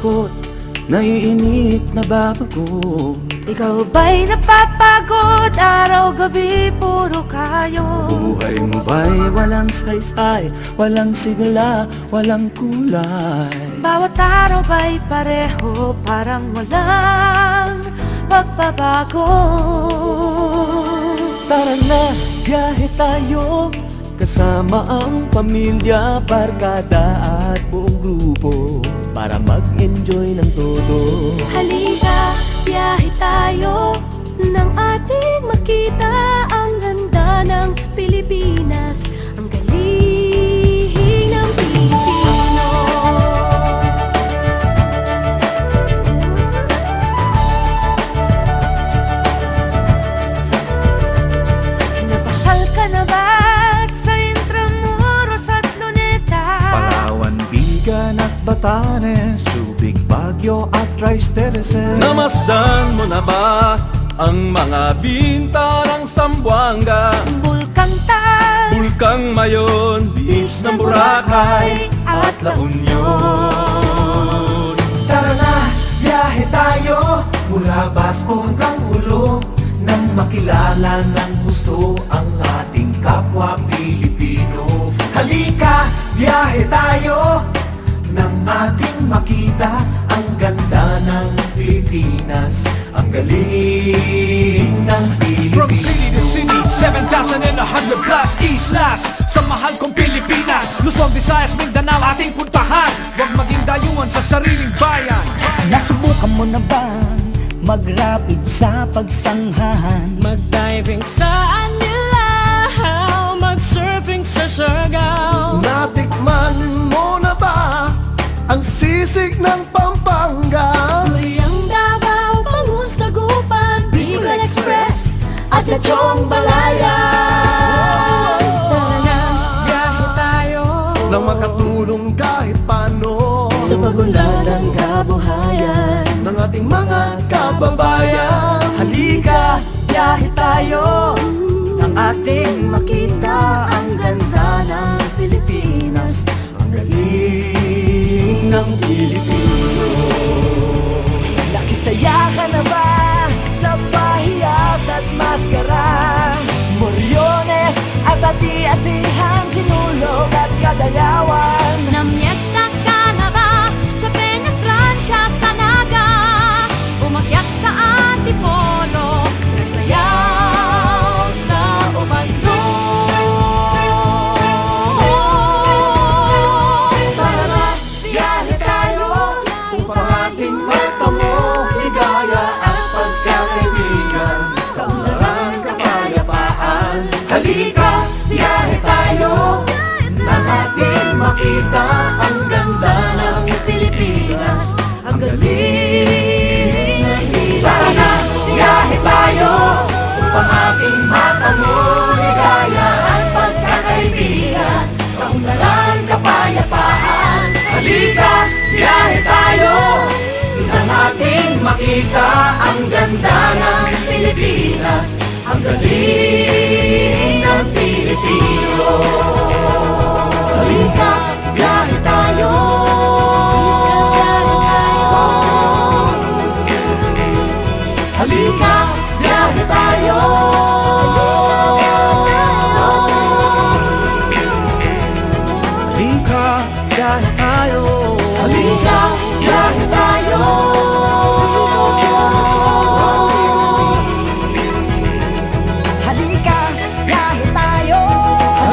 ako't naiinip na babagot. Ikaw ba'y napapagod? Araw-gabi puro kayo. Buhay mo ba'y walang saysay, walang sigla, walang kulay? Bawat araw ba'y pareho, parang walang pagbabago? Tara na, biyahe tayo, kasama ang pamilya, barkada at buong grupo, para mag-enjoy ng todo. Halika, biyahe tayo, nang ating makita ang ganda ng Pilipinas, ang galing ng Pilipino. Napasyal ka na ba sa Intramuros at Luneta? Palawan, Bigan at Batanes, Subic, Baguio at Tristereses. Namasdan mo na ba ang mga binta ng Zamboanga, Bulkang Tal, Bulkang Mayon, Beach ng Boracay at La Union? Tara na, biyahe tayo, mula Basco hanggang Ulo, nang makilala ng gusto ang ating kapwa Pilipino. Halika, biyahe tayo, nang ating makita ang ganda ng Pilipinas, ang galing ng Pilipinas. From city to city, 7,100 plus islas sa mahal kong Pilipinas. Luzon, Visayas, Mindanao ating puntahan. Huwag maging dayuhan sa sariling bayan. Nasubukan mo na bang mag-rapid sa pagsanghahan? mag-diving sa Anilaw, mag-surfing sa Siargao. Natikman mo na ba ang sisig ng Pampanga? Duriang Davao, Bangus, Dagupan, Bicol Express at Lechong Balaya. Tara na, biyahe tayo Nang makatulong kahit paano sa pagunlad ng kabuhayan ng ating mga kababayan. Halika, biyahe tayo, nang ating makita ang ganda ng Pilipinas, ang galing ng Pilipino. Nakisaya ka na ba sa pahiyas at maskara? Moriones at ati-atihan, sinulog at kadayawan. Namiesta ka na ba sa Peña Francia, sa Naga? Umakyat sa Antipolo, nasayaw sa Ubando. Tara na, biyahe tayo upang ating matamo ligaya at pagkakaibigan, kaunlaran, kapayapaan. Halika, biyahe tayo, nang ating makita ang ganda ng Pilipinas, ang galing ng Pilipinas. Tara na, biyahe tayo upang ating matamo ligaya at pagkakaibigan, kaunlaran, kapayapaan. Halika, biyahe tayo, nang ating makita ang ganda ng Pilipinas, ang galing ng Pilipino.